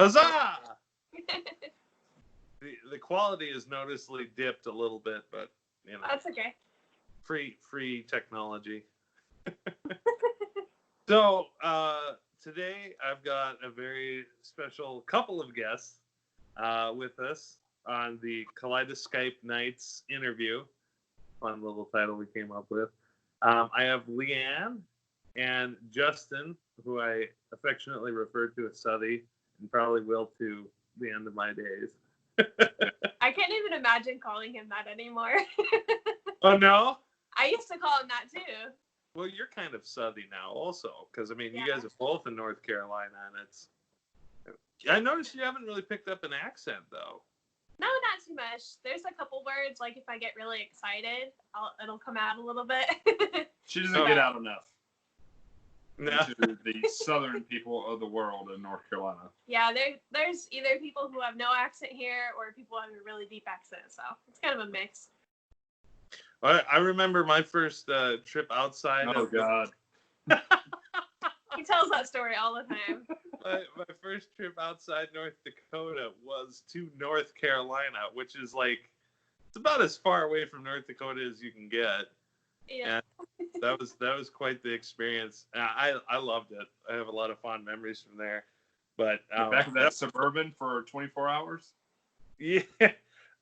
Huzzah! The quality is noticeably dipped a little bit, but you know, that's okay. Free technology. So today I've got a very special couple of guests with us on the Kaleidoscope Nights interview. Fun little title we came up with. I have Leann and Justin, who I affectionately refer to as Southy, and probably will to the end of my days. I can't even imagine calling him that anymore. Oh, no? I used to call him that too. Well, you're kind of Southy now also, because, I mean, Yeah. you guys are both in North Carolina, and I noticed you haven't really picked up an accent, though. No, not too much. There's a couple words, like if I get really excited, it'll come out a little bit. She doesn't get out enough. No. To the southern people of the world in North Carolina. Yeah, there's either people who have no accent here or people who have a really deep accent, so it's kind of a mix. I remember my first trip outside. Oh, God. He tells that story all the time. My first trip outside North Dakota was to North Carolina, which is like, it's about as far away from North Dakota as you can get. Yeah. And that was quite the experience. I loved it. I have a lot of fond memories from there. But Back to that Suburban for 24 hours? Yeah.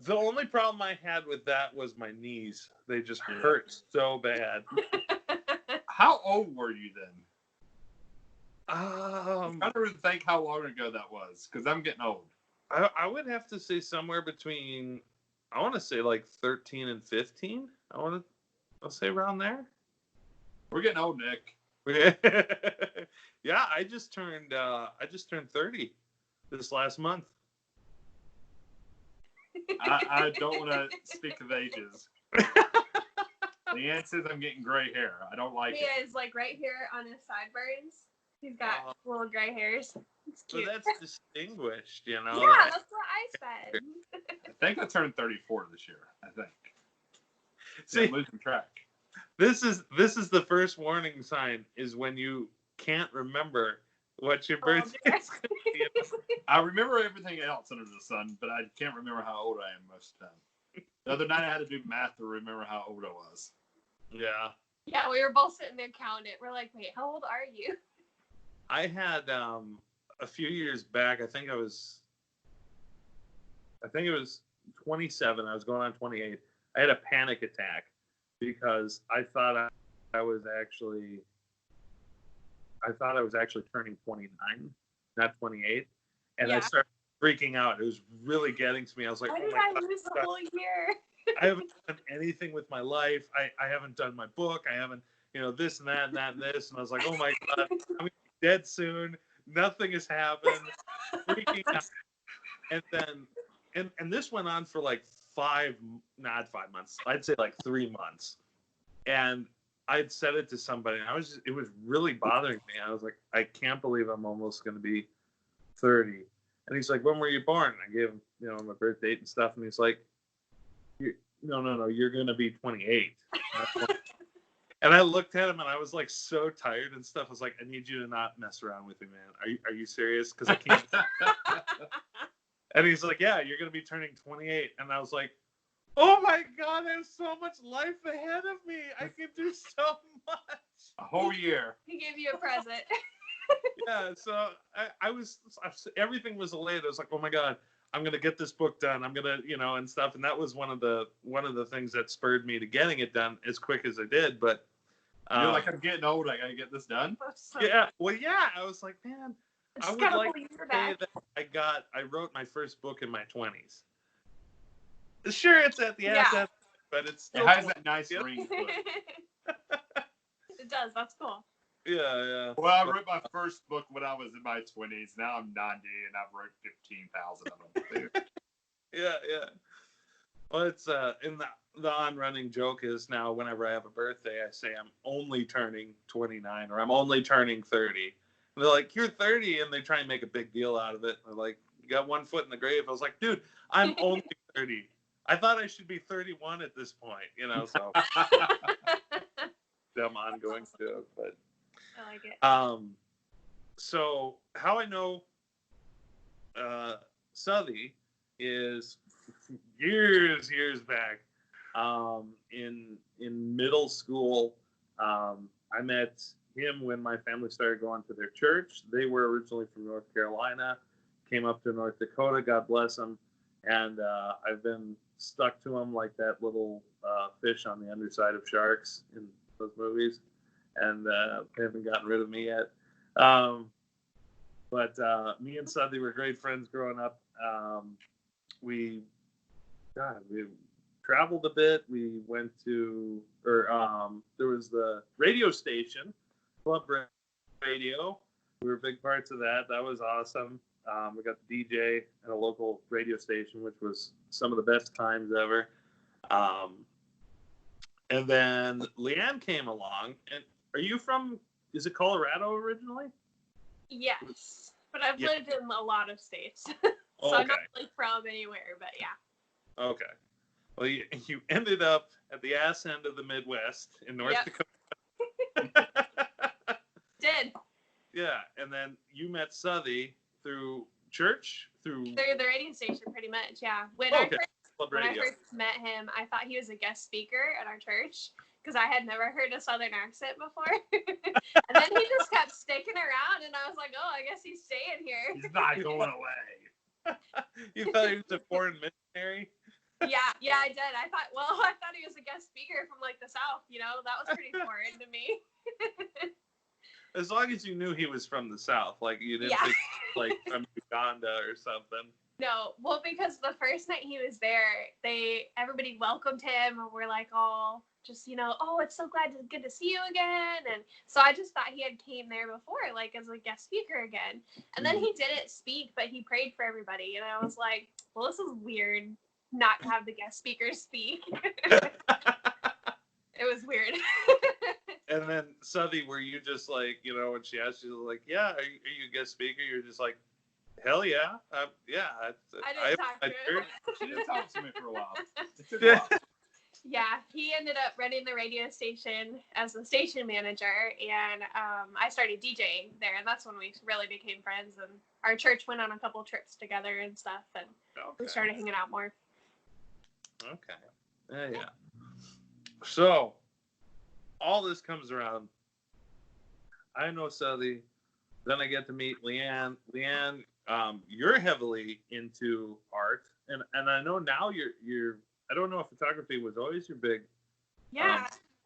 The only problem I had with that was my knees. They just hurt so bad. How old were you then? I'm trying to think how long ago that was, because I'm getting old. I would have to say somewhere between, I want to say like 13 and 15. I'll say around there. We're getting old, Nick. Yeah, I just turned 30 this last month. I don't want to speak of ages. Leann says I'm getting gray hair. I don't like it. He is like right here on his sideburns. He's got little gray hairs. It's cute. But that's distinguished, you know. Yeah, that's what I said. I think I turned 34 this year. I think. See, I'm losing track. This is the first warning sign is when you can't remember what your birthday is going to be. I remember everything else under the sun, but I can't remember how old I am most of the time. The other night I had to do math to remember how old I was. Yeah. Yeah, we were both sitting there counting it. We're like, wait, how old are you? I had a few years back, I think it was 27. I was going on 28. I had a panic attack because I thought I was actually turning 29, not 28. And I started freaking out. It was really getting to me. I was like, why oh did my I God, lose the whole year? I haven't done anything with my life. I haven't done my book. I haven't, this and that and that and this. And I was like, oh my God, I'm going to be dead soon. Nothing has happened. Freaking out. And then, and this went on for like not 5 months. I'd say like 3 months. And I'd said it to somebody, and it was really bothering me. I was like, I can't believe I'm almost going to be 30. And he's like, when were you born? And I gave him, my birth date and stuff. And he's like, no, you're going to be 28. And I looked at him, and I was like so tired and stuff. I was like, I need you to not mess around with me, man. Are you serious? Because I can't. And he's like, yeah, you're going to be turning 28. And I was like, oh my God, I have so much life ahead of me. I can do so much. A whole year. He gave you a present. Yeah, so everything was elated. I was like, oh my God, I'm going to get this book done. I'm going to, and stuff. And that was one of the things that spurred me to getting it done as quick as I did. But you're like, I'm getting old. I got to get this done. Yeah. Well, yeah. I was like, man, I would like to say that I wrote my first book in my 20s. Sure, it's at the end, but it has that nice ring to it. It does. That's cool. Yeah. Well, I wrote my first book when I was in my 20s. Now I'm 90, and I've wrote 15,000 of them too. Yeah. Well, it's in the on-running joke is now whenever I have a birthday, I say I'm only turning 29 or I'm only turning 30. And they're like, you're 30, and they try and make a big deal out of it. They're like, you got one foot in the grave. I was like, dude, I'm only 30. I thought I should be 31 at this point, so dumb ongoing joke, but I like it. So how I know Southy is years back. In middle school, I met him when my family started going to their church. They were originally from North Carolina, came up to North Dakota, God bless them, and I've been stuck to them like that little fish on the underside of sharks in those movies, and they haven't gotten rid of me yet. But me and Southy were great friends growing up. We traveled a bit. We went to, there was the radio station, Club Radio. We were big parts of that. That was awesome. We got the DJ at a local radio station, which was some of the best times ever. And then Leann came along. And are you from, is it Colorado originally? Yes, but I've lived in a lot of states. So I'm not really from anywhere, but yeah. Okay. Well, you ended up at the ass end of the Midwest in North Dakota. Did. Yeah, and then you met Southy through church? Through the radio station, pretty much, yeah. When I first met him, I thought he was a guest speaker at our church because I had never heard a Southern accent before. And then he just kept sticking around, and I was like, oh, I guess he's staying here. He's not going away. You thought he was a foreign missionary? Yeah, I did. I thought he was a guest speaker from like the South, that was pretty foreign to me. As long as you knew he was from the South, like you didn't think like from Uganda or something. No, well, because the first night he was there, everybody welcomed him, and we're like all just, oh, it's so good to see you again. And so I just thought he had came there before, like as a guest speaker again. And then he didn't speak, but he prayed for everybody. And I was like, well, this is weird not to have the guest speaker speak. It was weird. And then Southy, were you just like, when she asked you, like, yeah, are you a guest speaker? You're just like, hell yeah. Yeah. I didn't talk to him. She didn't talk to me for a while. It took a while. Yeah, he ended up running the radio station as the station manager, and I started DJing there, and that's when we really became friends, and our church went on a couple trips together and stuff, and we started hanging out more. Okay. Yeah. So, all this comes around. I know Southy. Then I get to meet Leann. Leann, you're heavily into art, and I know now you're. I don't know if photography was always your big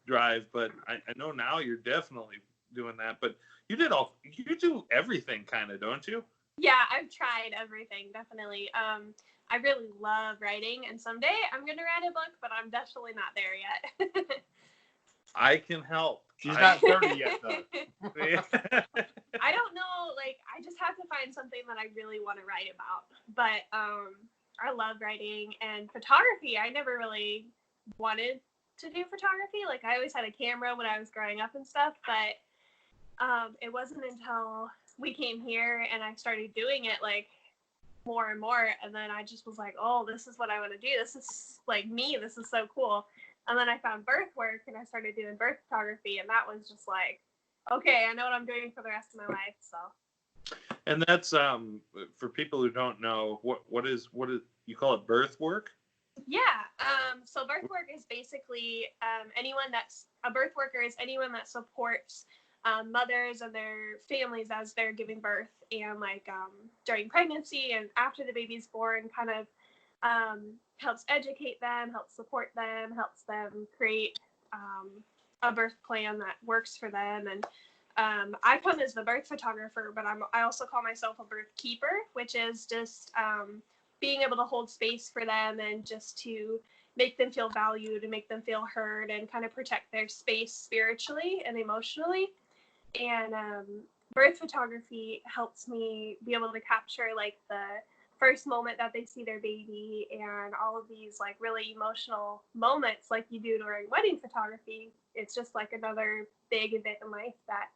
drive, but I know now you're definitely doing that. But you do everything, kind of, don't you? Yeah, I've tried everything, definitely. I really love writing, and someday I'm gonna write a book, but I'm definitely not there yet. I can help. She's not 30 yet, though. I don't know. Like, I just have to find something that I really want to write about. But I love writing and photography. I never really wanted to do photography. Like, I always had a camera when I was growing up and stuff. But it wasn't until we came here and I started doing it, like, more and more. And then I just was like, oh, this is what I want to do. This is, like, me. This is so cool. And then I found birth work and I started doing birth photography, and that was just like, okay, I know what I'm doing for the rest of my life. So. And that's for people who don't know, what is you call it birth work? Yeah. So birth work is basically a birth worker is anyone that supports mothers and their families as they're giving birth, and like during pregnancy and after the baby's born, kind of helps educate them, helps support them, helps them create a birth plan that works for them. And I come as the birth photographer, but I also call myself a birth keeper, which is just being able to hold space for them and just to make them feel valued and make them feel heard and kind of protect their space spiritually and emotionally. And birth photography helps me be able to capture like the first moment that they see their baby and all of these like really emotional moments like you do during wedding photography. It's just like another big event in life that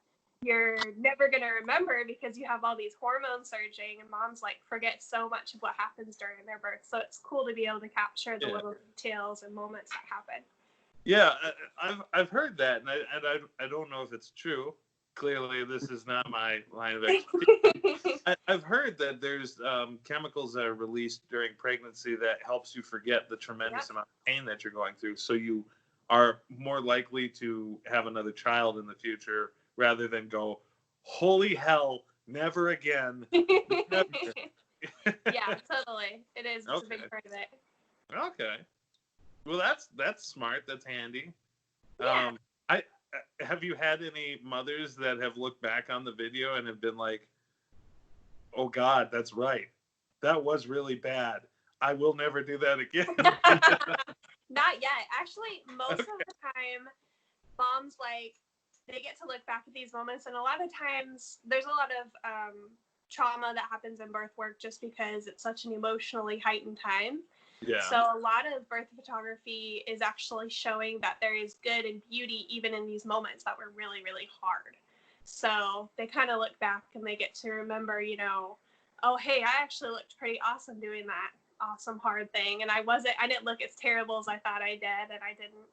you're never going to remember because you have all these hormones surging, and moms like forget so much of what happens during their birth. So it's cool to be able to capture the little details and moments that happen. Yeah, I've heard that, and I don't know if it's true. Clearly, this is not my line of expertise. I've heard that there's chemicals that are released during pregnancy that helps you forget the tremendous amount of pain that you're going through. So you are more likely to have another child in the future rather than go, holy hell, never again. Never. Yeah, totally. It is. It's a big part of it. Okay. Well, that's smart. That's handy. Yeah. Have you had any mothers that have looked back on the video and have been like, oh God, that's right. That was really bad. I will never do that again. Not yet. Actually, most of the time, moms they get to look back at these moments, and a lot of times there's a lot of trauma that happens in birth work just because it's such an emotionally heightened time. Yeah. So a lot of birth photography is actually showing that there is good and beauty even in these moments that were really, really hard. So they kind of look back and they get to remember, oh, hey, I actually looked pretty awesome doing that awesome hard thing. And I didn't look as terrible as I thought I did. And I didn't,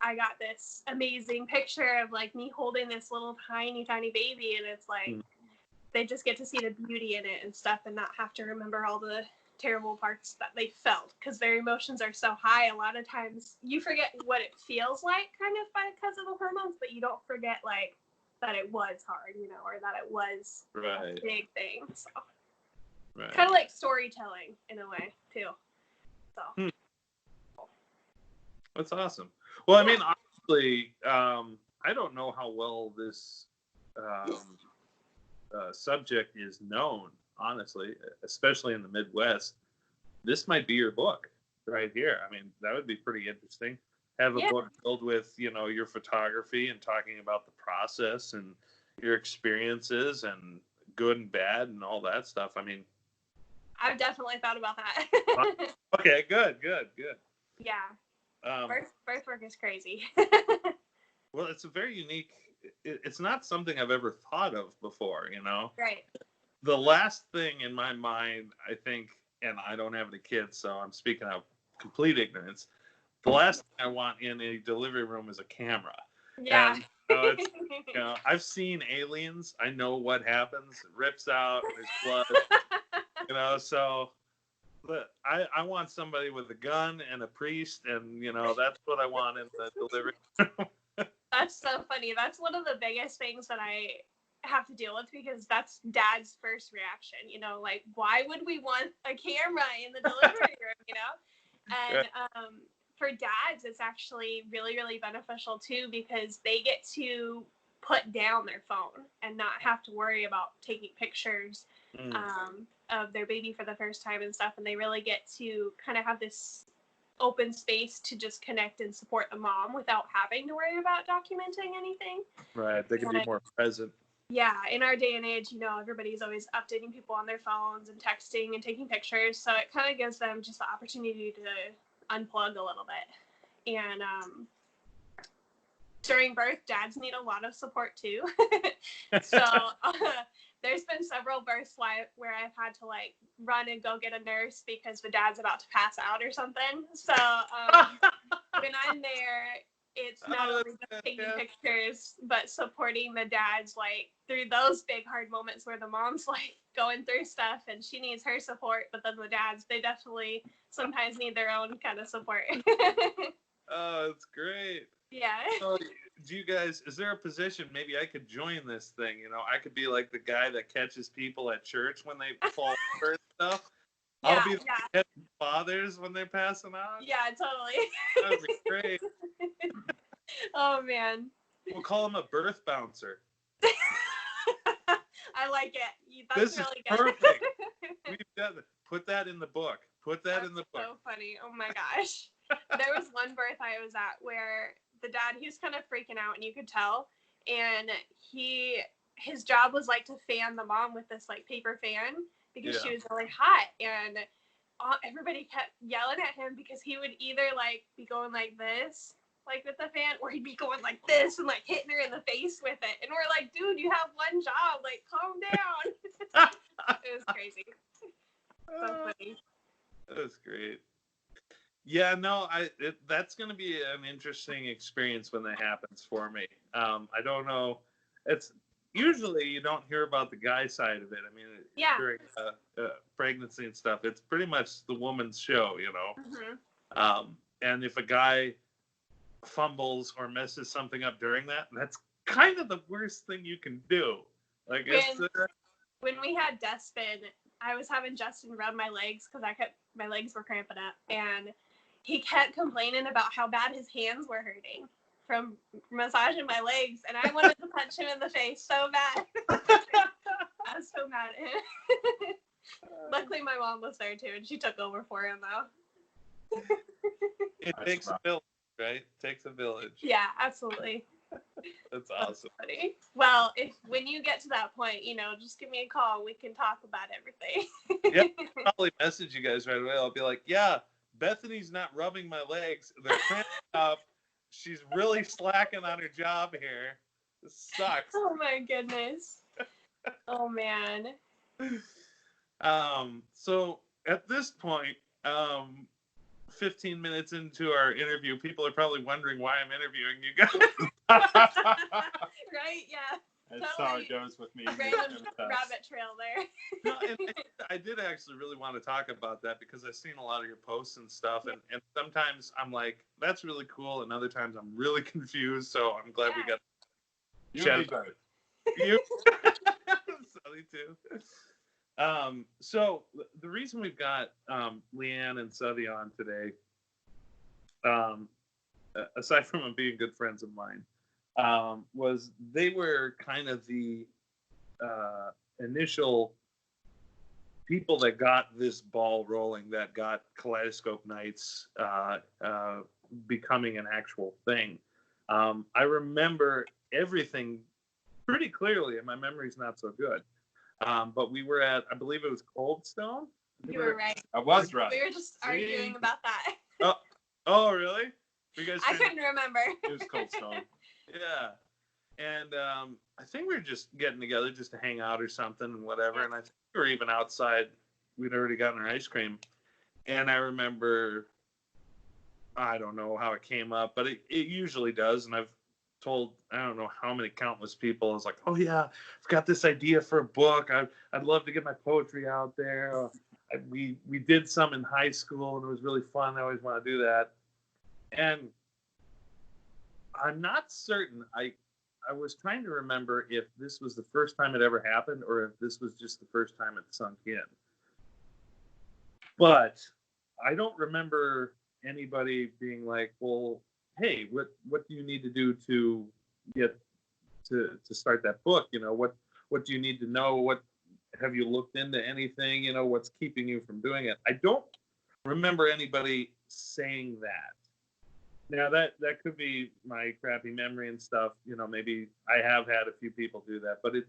I got this amazing picture of like me holding this little tiny, tiny baby. And it's like, they just get to see the beauty in it and stuff and not have to remember all the terrible parts that they felt because their emotions are so high. A lot of times you forget what it feels like kind of because of the hormones, but you don't forget like that it was hard, or that it was a big thing. So kind of like storytelling in a way too. So that's awesome. Well, I mean, honestly, I don't know how well this subject is known, honestly, especially in the Midwest. This might be your book right here. I mean, that would be pretty interesting. Have a book filled with, your photography and talking about the process and your experiences and good and bad and all that stuff. I mean, I've definitely thought about that. Okay, good. Yeah. Birth work is crazy. Well, it's a very unique. It's not something I've ever thought of before. Right. The last thing in my mind, I think, and I don't have any kids, so I'm speaking out complete ignorance. The last thing I want in a delivery room is a camera. Yeah. And I've seen Aliens. I know what happens. It rips out. There's blood. So but I want somebody with a gun and a priest, and that's what I want in the delivery room. That's so funny. That's one of the biggest things that I have to deal with because that's Dad's first reaction. Like, why would we want a camera in the delivery room? And for dads, it's actually really, really beneficial too because they get to put down their phone and not have to worry about taking pictures of their baby for the first time and stuff. And they really get to kind of have this open space to just connect and support the mom without having to worry about documenting anything. Right. They can be more present. Yeah. In our day and age, everybody's always updating people on their phones and texting and taking pictures. So it kind of gives them just the opportunity to unplug a little bit. And during birth, dads need a lot of support too. So there's been several births where I've had to like run and go get a nurse because the dad's about to pass out or something. So when I'm there, it's not only just taking pictures, but supporting the dads like through those big hard moments where the mom's like going through stuff and she needs her support, but then the dads, they definitely sometimes need their own kind of support. Oh, it's great. Yeah. So, do you guys, is there a position, maybe I could join this thing, I could be like the guy that catches people at church when they fall over and stuff. Yeah, I'll be the catching fathers when they're passing out. Yeah, totally. That would be great. Oh, man. We'll call him a birth bouncer. I like it. That's really good. Perfect. We've done it. Put that in the book. That's in the book. So funny. Oh my gosh. There was one birth I was at where the dad, he was kind of freaking out and you could tell. And his job was like to fan the mom with this like paper fan because she was really hot. And everybody kept yelling at him because he would either like be going like this, like with the fan, or he'd be going like this and like hitting her in the face with it. And we're like, dude, you have one job, like calm down. It was crazy. So funny. That was great. Yeah, no, that's going to be an interesting experience when that happens for me. I don't know. usually you don't hear about the guy side of it. I mean, Yeah. during pregnancy and stuff, it's pretty much the woman's show, you know. Mm-hmm. And if a guy fumbles or messes something up during that, that's kind of the worst thing you can do. Like, when we had Despin, I was having Justin rub my legs because my legs were cramping up, and he kept complaining about how bad his hands were hurting from massaging my legs, and I wanted to punch him in the face so bad. I was so mad at him. Luckily, my mom was there too, and she took over for him though. It takes a village, right? It takes a village. Yeah, absolutely. That's awesome. Funny. Well, when you get to that point, just give me a call. We can talk about everything. Yeah, I'll probably message you guys right away. I'll be like, yeah, Bethany's not rubbing my legs. They're cramped up. She's really slacking on her job here. This sucks. Oh my goodness. Oh man. So at this point, 15 minutes into our interview, people are probably wondering why I'm interviewing you guys. Right? Yeah. That's how it goes with me. Random rabbit trail there. No, and I did actually really want to talk about that because I've seen a lot of your posts and stuff, and sometimes I'm like, that's really cool, and other times I'm really confused. So I'm glad we got you. You, Southy too. So the reason we've got Leann and Southy on today, aside from them being good friends of mine, was they were kind of the initial people that got this ball rolling, that got Kaleidoscope Nights becoming an actual thing. I remember everything pretty clearly, and my memory's not so good. But we were at, I believe it was Cold Stone. You were right. I was right. We were just arguing about that. Oh, really? I couldn't remember. It was Cold Stone. Yeah. And I think we were just getting together just to hang out or something and whatever. And I think we were even outside. We'd already gotten our ice cream. And I remember, I don't know how it came up, but it usually does. And I've told, I don't know how many countless people, I was like, oh yeah, I've got this idea for a book. I'd love to get my poetry out there. We did some in high school and it was really fun. I always want to do that. And I'm not certain. I was trying to remember if this was the first time it ever happened or if this was just the first time it sunk in. But I don't remember anybody being like, well, hey, what do you need to do to get to start that book? What do you need to know? What have you looked into anything? What's keeping you from doing it? I don't remember anybody saying that. Now that could be my crappy memory and stuff. Maybe I have had a few people do that, but the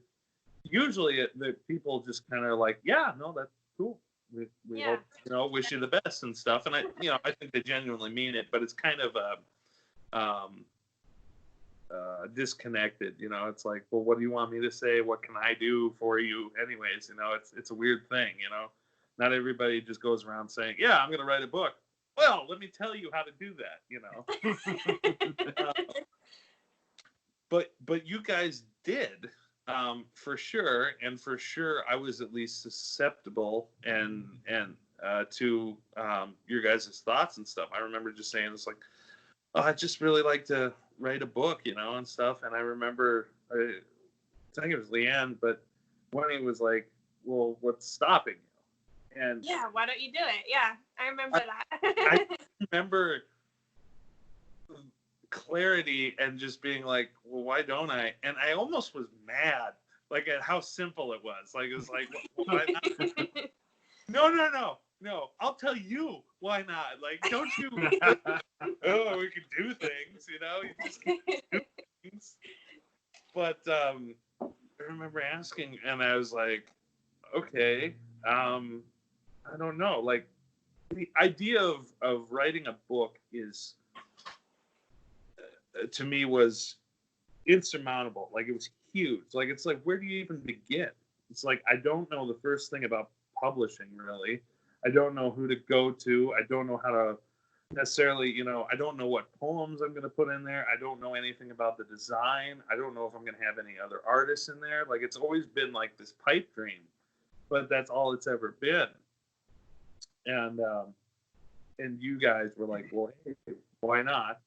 people just kind of like, yeah, no, that's cool. We hope, wish you the best and stuff. And I think they genuinely mean it, but it's kind of disconnected. It's like, well, what do you want me to say? What can I do for you? Anyways, it's a weird thing. Not everybody just goes around saying, yeah, I'm going to write a book. Well, let me tell you how to do that, But you guys did, for sure. And for sure, I was at least susceptible and to your guys' thoughts and stuff. I remember just saying, it's like, oh, I just really like to write a book, and stuff. And I remember, I think it was Leann, but when he was like, well, what's stopping you? And yeah, why don't you do it? Yeah, I remember that. I remember clarity and just being like, well, why don't I? And I almost was mad, like at how simple it was. Like, it was like, well, why not? No, I'll tell you why not. Like, don't you? Oh, we can do things, You just can do things. But I remember asking, and I was like, okay, I don't know. Like, the idea of writing a book is, to me, was insurmountable. Like, it was huge. Like, it's like, where do you even begin? It's like, I don't know the first thing about publishing, really. I don't know who to go to. I don't know how to necessarily, I don't know what poems I'm going to put in there. I don't know anything about the design. I don't know if I'm going to have any other artists in there. Like, it's always been like this pipe dream, but that's all it's ever been. And you guys were like, well, hey, why not?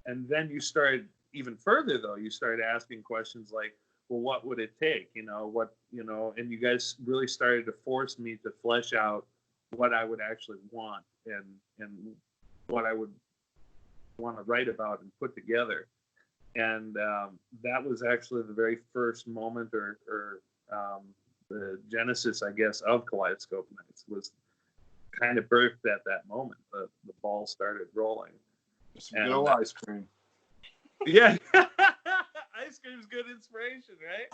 And then you started even further, though. You started asking questions like, well, what would it take? And you guys really started to force me to flesh out what I would actually want and what I would want to write about and put together. And that was actually the very first moment or the genesis, I guess, of Kaleidoscope Nights was kind of birthed at that moment. The ball started rolling. Some good old ice cream. Yeah. Ice cream's good inspiration, right?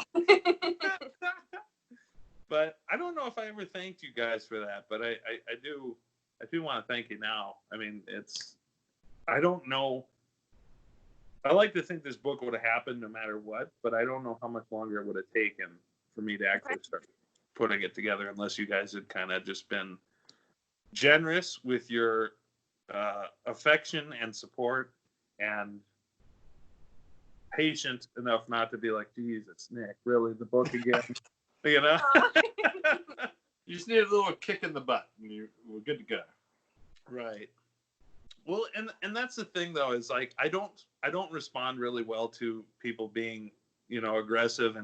But I don't know if I ever thanked you guys for that, but I do want to thank you now. I mean, I don't know. I like to think this book would have happened no matter what, but I don't know how much longer it would have taken for me to actually start putting it together unless you guys had kind of just been generous with your affection and support and patient enough not to be like, Jesus, Nick, really, the book again? You just need a little kick in the butt and we're good to go. Right. Well, and that's the thing though, is like I don't respond really well to people being, aggressive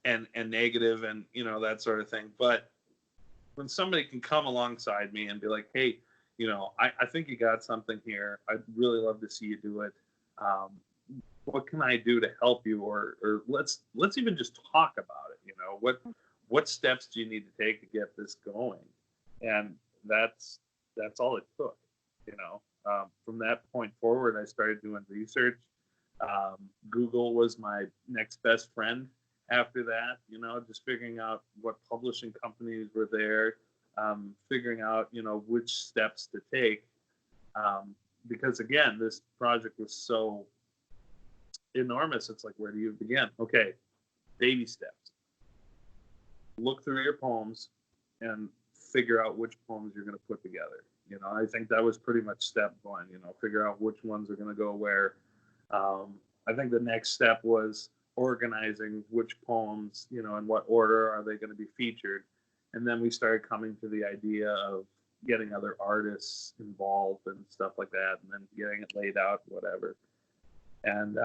and negative and that sort of thing. But when somebody can come alongside me and be like, hey, I think you got something here. I'd really love to see you do it. What can I do to help you? Or let's even just talk about it. What steps do you need to take to get this going? And that's all it took. From that point forward, I started doing research. Google was my next best friend after that, just figuring out what publishing companies were there, figuring out, which steps to take. Because again, this project was so enormous. It's like, where do you begin? Okay, baby steps. Look through your poems and figure out which poems you're going to put together. I think that was pretty much step one, figure out which ones are going to go where. I think the next step was organizing which poems, in what order are they going to be featured. And then we started coming to the idea of getting other artists involved and stuff like that, and then getting it laid out, whatever. And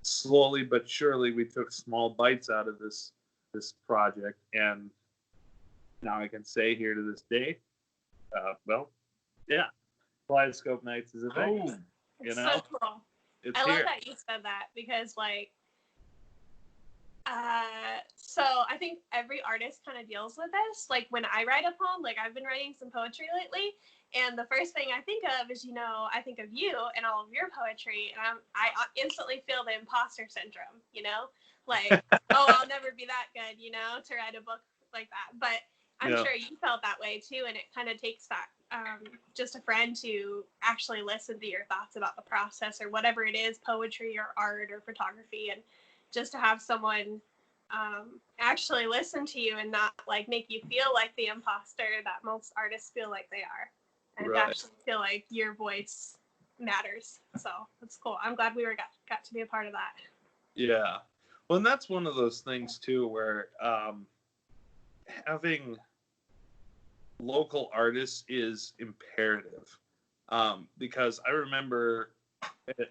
slowly but surely, we took small bites out of this project. And now I can say here to this day, Kaleidoscope Nights is a thing. It's so cool. I love that you said that because, so I think every artist kind of deals with this. Like when I write a poem, like I've been writing some poetry lately, and the first thing I think of is, I think of you and all of your poetry, and I instantly feel the imposter syndrome, like, oh, I'll never be that good, to write a book like that. But I'm sure you felt that way too, and it kind of takes that just a friend to actually listen to your thoughts about the process or whatever it is, poetry or art or photography, and just to have someone actually listen to you and not like make you feel like the imposter that most artists feel like they are, and actually feel like your voice matters. So it's cool. I'm glad we got to be a part of that. Yeah. Well, and that's one of those things too where having local artists is imperative, because I remember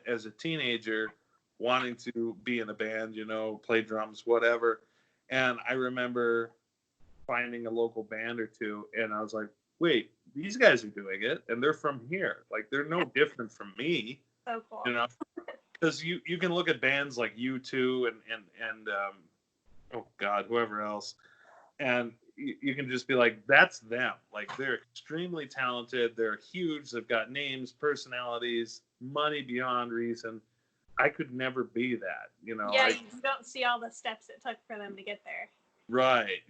as a teenager wanting to be in a band, play drums, whatever. And I remember finding a local band or two, and I was like, wait, these guys are doing it, and they're from here. Like, they're no different from me. So cool. Because you can look at bands like U2 and oh God, whoever else, and you can just be like, that's them. Like, they're extremely talented. They're huge. They've got names, personalities, money beyond reason. I could never be that, Yeah, you don't see all the steps it took for them to get there. Right,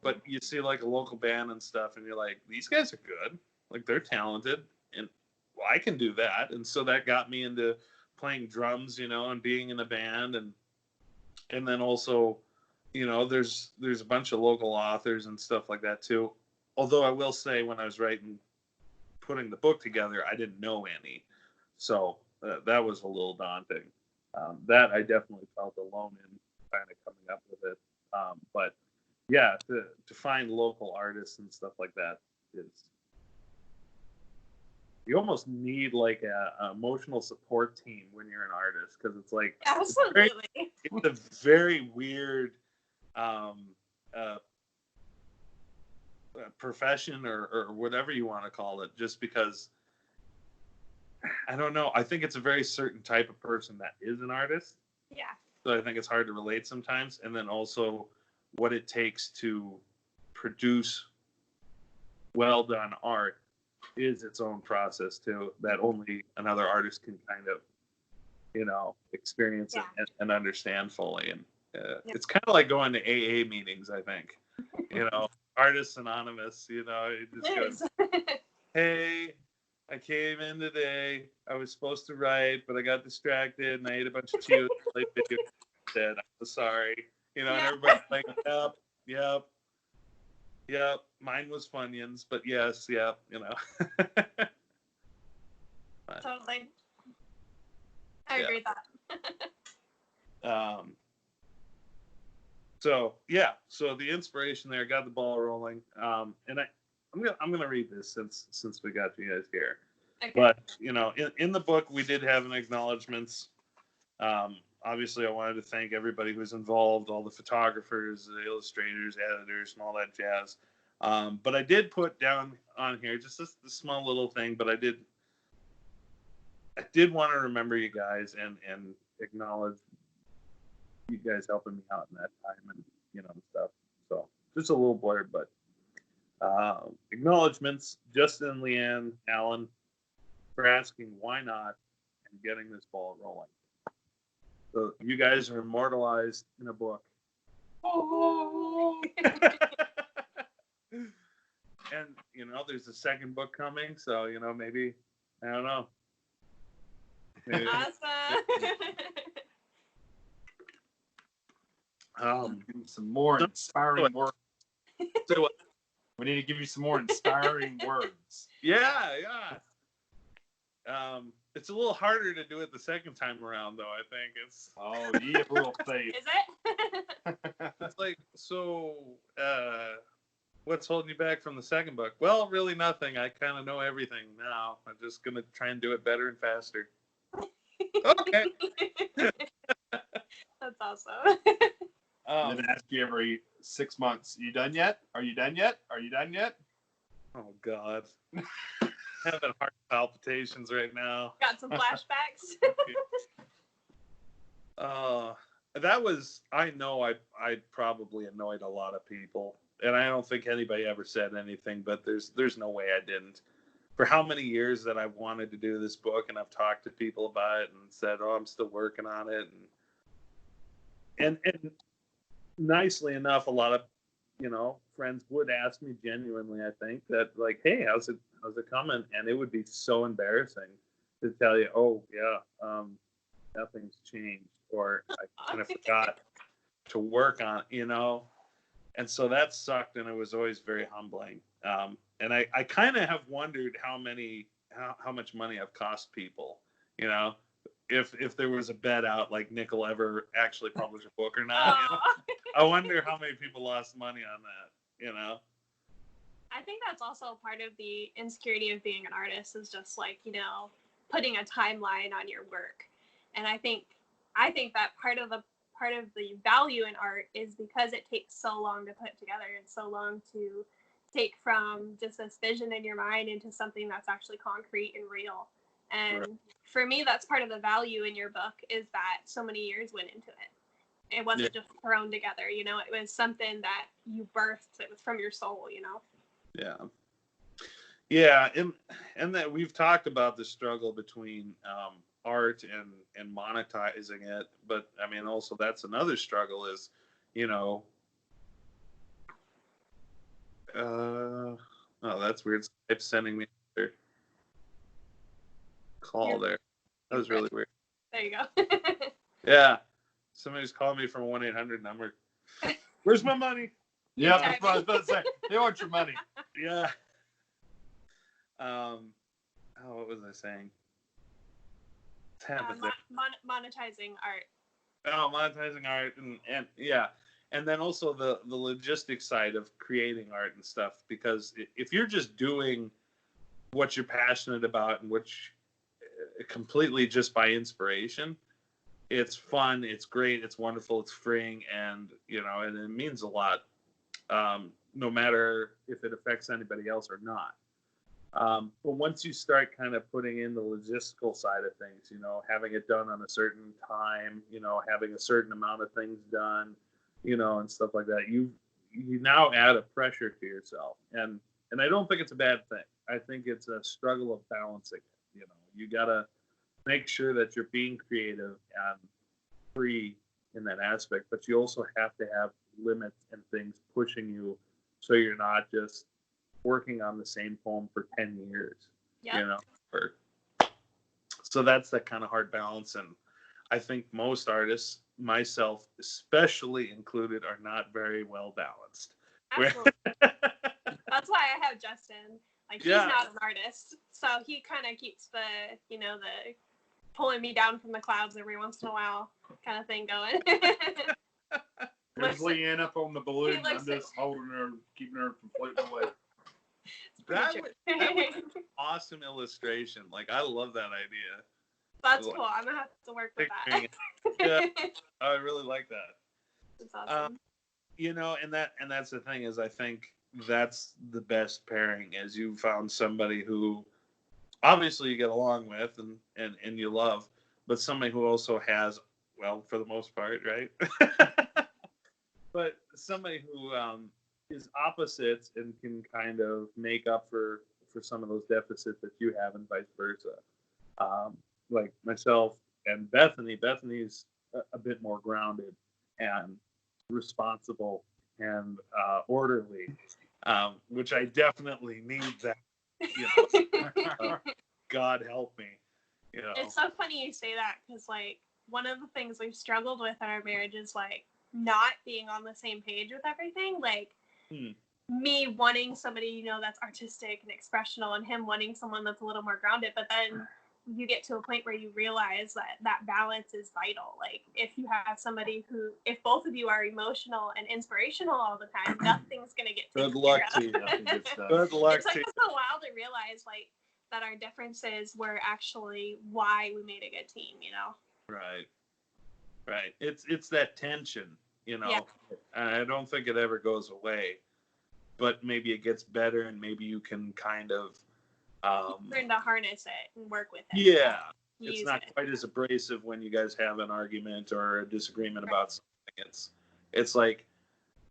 but you see like a local band and stuff, and you're like, these guys are good. Like, they're talented, and well, I can do that. And so that got me into playing drums, and being in a band, and then also, there's a bunch of local authors and stuff like that too. Although I will say, when I was writing putting the book together, I didn't know any. So that was a little daunting. That I definitely felt alone in kind of coming up with it. But yeah, to find local artists and stuff like that is, you almost need like a emotional support team when you're an artist, because it's like Absolutely. it's a very weird profession or whatever you want to call it, just because I don't know. I think it's a very certain type of person that is an artist. Yeah. So I think it's hard to relate sometimes. And then also what it takes to produce well done art is its own process too, that only another artist can kind of, experience it and understand fully. And it's kind of like going to AA meetings, I think. Artists Anonymous, you just go, hey, I came in today. I was supposed to write, but I got distracted and I ate a bunch of Cheetos. Played video games instead. I'm so sorry. And everybody's like, yep. Mine was Funyuns, but yes, yep. Totally. I agree with that. So the inspiration there got the ball rolling. And I'm gonna read this since we got you guys here. Okay. But in the book we did have an acknowledgments. Obviously I wanted to thank everybody who's involved, all the photographers, the illustrators, editors, and all that jazz. But I did put down on here just this small little thing, but I did want to remember you guys and acknowledge you guys helping me out in that time and stuff. So just a little blurb, but acknowledgments: Justin, Leann, Alan, for asking why not and getting this ball rolling. So you guys are immortalized in a book. Oh. And there's a second book coming, so maybe, I don't know. Maybe, awesome. Give me some more inspiring words. So what? We need to give you some more inspiring words. Yeah. It's a little harder to do it the second time around, though. I think it's. Oh, you have a little faith. Is it? It's like, so. What's holding you back from the second book? Well, really nothing. I kind of know everything now. I'm just gonna try and do it better and faster. Okay. That's awesome. I'm gonna ask you every 6 months. You done yet? Are you done yet? Are you done yet? Oh God. Having heart palpitations right now. Got some flashbacks. That was. I know. I probably annoyed a lot of people, and I don't think anybody ever said anything. But there's no way I didn't. For how many years that I've wanted to do this book, and I've talked to people about it, and said, "Oh, I'm still working on it," and nicely enough, a lot of friends would ask me genuinely. I think that like, "Hey, how's it coming?" And it would be so embarrassing to tell you, "Oh yeah, nothing's changed," or I kind of forgot to work on, and so that sucked, and it was always very humbling. And I kind of have wondered how much money I've cost people, if there was a bet out like Nick will ever actually publish a book or not. I wonder how many people lost money on that, I think that's also part of the insecurity of being an artist, is just like, putting a timeline on your work. And I think that part of the value in art is because it takes so long to put together and so long to take from just this vision in your mind into something that's actually concrete and real. And for me, that's part of the value in your book, is that so many years went into it. It wasn't just thrown together, it was something that you birthed. It was from your soul, Yeah, and that we've talked about the struggle between art and monetizing it, but I mean also that's another struggle is, oh, that's weird. It's sending me another call there. That was really weird. There you go. Yeah, somebody's calling me from a 1-800 number. Where's my money? Yeah, that's what I was about to say. They want your money. Yeah. Oh, what was I saying? What's happened there? Monetizing art. Oh, monetizing art and yeah, and then also the logistics side of creating art and stuff. Because if you're just doing what you're passionate about and which completely just by inspiration, it's fun, it's great, it's wonderful, it's freeing, and and it means a lot, no matter if it affects anybody else or not. But once you start kind of putting in the logistical side of things, having it done on a certain time, having a certain amount of things done, and stuff like that, you now add a pressure to yourself, and I don't think it's a bad thing. I think it's a struggle of balancing it. You gotta make sure that you're being creative and free in that aspect, but you also have to have limits and things pushing you, so you're not just working on the same poem for 10 years. Yep. So that's that kind of hard balance, and I think most artists, myself especially included, are not very well balanced. Absolutely. That's why I have Justin. Like, he's not an artist, so he kind of keeps the the pulling me down from the clouds every once in a while kind of thing going. There's Leann up on the balloon. I'm just holding her, keeping her from floating away. That was an awesome illustration. Like, I love that idea. That's cool. I'm gonna have to work with that. Yeah, I really like that. It's awesome. And that's the thing, is I think that's the best pairing, is you found somebody who obviously you get along with and you love, but somebody who also has, well, for the most part, right? But somebody who is opposites and can kind of make up for some of those deficits that you have, and vice versa. Like myself and Bethany. Bethany's a bit more grounded and responsible and orderly, which I definitely need that. God help me. It's so funny you say that, because like one of the things we've struggled with in our marriage is like not being on the same page with everything. Like me wanting somebody that's artistic and expressional, and him wanting someone that's a little more grounded. But then you get to a point where you realize that balance is vital. Like, if you have somebody if both of you are emotional and inspirational all the time, nothing's gonna get taken Good luck care to of. you. Good luck It's like to you. it's a while to realize like that our differences were actually why we made a good team. Right. It's that tension, Yeah. And I don't think it ever goes away, but maybe it gets better, and maybe you can kind of learn to harness it and work with it. Yeah. It's Use not it. quite as abrasive when you guys have an argument or a disagreement about something. It's like,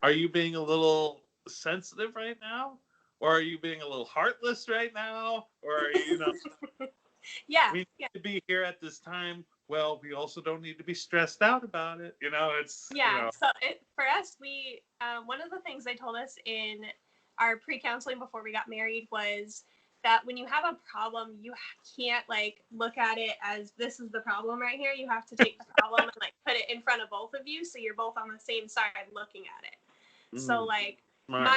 are you being a little sensitive right now? Or are you being a little heartless right now? Or are you, Yeah. we need to be here at this time. Well, we also don't need to be stressed out about it. So for us, we one of the things they told us in our pre-counseling before we got married was that when you have a problem, you can't like look at it as this is the problem right here. You have to take the problem and like put it in front of both of you, so you're both on the same side looking at it. So like smart.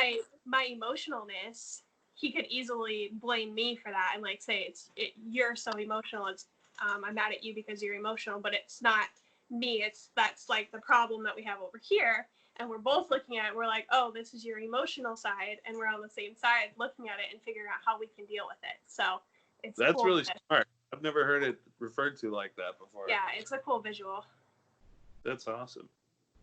my emotionalness, he could easily blame me for that and like say you're so emotional. It's I'm mad at you because you're emotional, but it's not me. That's like the problem that we have over here. And we're both looking at it. We're like, oh, this is your emotional side. And we're on the same side looking at it and figuring out how we can deal with it. So that's cool really smart. I've never heard it referred to like that before. Yeah, it's a cool visual. That's awesome.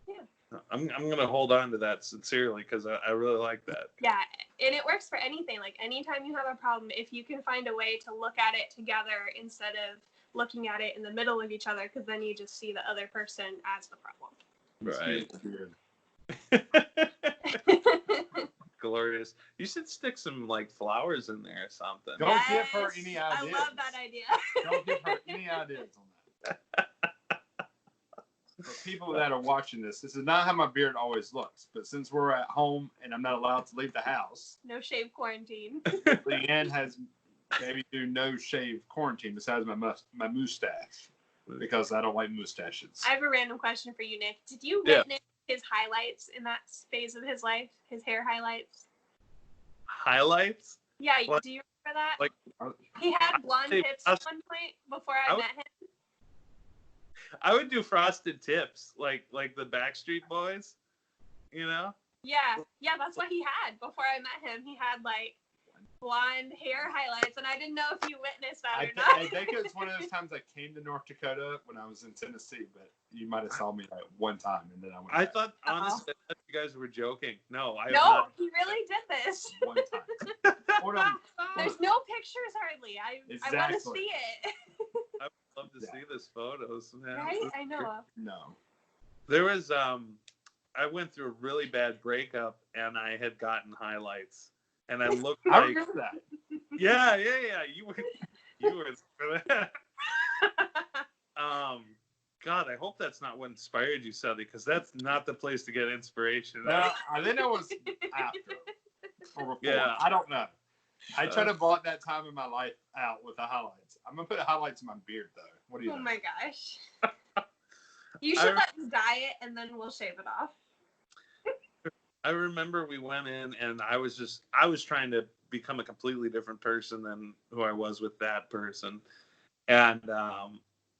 Yeah. I'm going to hold on to that sincerely, because I really like that. Yeah, and it works for anything. Like, anytime you have a problem, if you can find a way to look at it together instead of looking at it in the middle of each other, because then you just see the other person as the problem. Right. Glorious. You should stick some like flowers in there or something. Don't give her any ideas. I love that idea. Don't give her any ideas on that. For people that are watching this is not how my beard always looks. But since we're at home and I'm not allowed to leave the house, no shave quarantine. Leann has maybe do no shave quarantine besides my mustache, because I don't like mustaches. I have a random question for you, Nick. Did you witness his highlights in that phase of his life? His hair highlights? Highlights? Yeah, What? do you remember that? Like, he had blonde say tips at one point before I met him. I would do frosted tips, like the Backstreet Boys, you know? Yeah, that's what he had before I met him. He had like blonde hair highlights, and I didn't know if you witnessed that or not. I think it was one of those times I came to North Dakota when I was in Tennessee, but you might have saw me like one time, and then I went. I back. thought, honestly, I thought you guys were joking. No, No, he really did this. One time. Hold on. There's no pictures hardly. I want to Exactly. see it. I would love to see this photos, man. Right? I know. No. There was I went through a really bad breakup, and I had gotten highlights, and I looked I like remember that. yeah. You were for that. God, I hope that's not what inspired you, Southy, because that's not the place to get inspiration. No, I think it was after or before. Yeah. I don't know. I try to blot that time in my life out with the highlights. I'm gonna put highlights in my beard though. What do you Oh think? my gosh. You should let me dye it, and then we'll shave it off. I remember we went in, and I was trying to become a completely different person than who I was with that person. And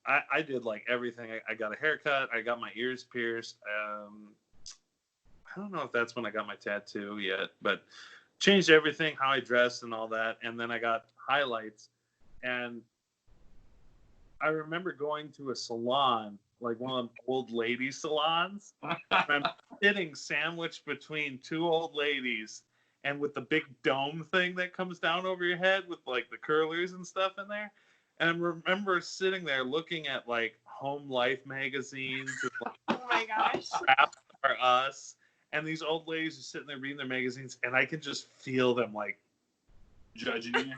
I did like everything. I got a haircut. I got my ears pierced. I don't know if that's when I got my tattoo yet, but changed everything, how I dressed and all that. And then I got highlights. And I remember going to a salon, like one of the old lady salons. And I'm sitting sandwiched between two old ladies, and with the big dome thing that comes down over your head with like the curlers and stuff in there. And I remember sitting there looking at like Home Life magazines and like Oh my gosh. Crap for Us. And these old ladies are sitting there reading their magazines, and I can just feel them like Judging you.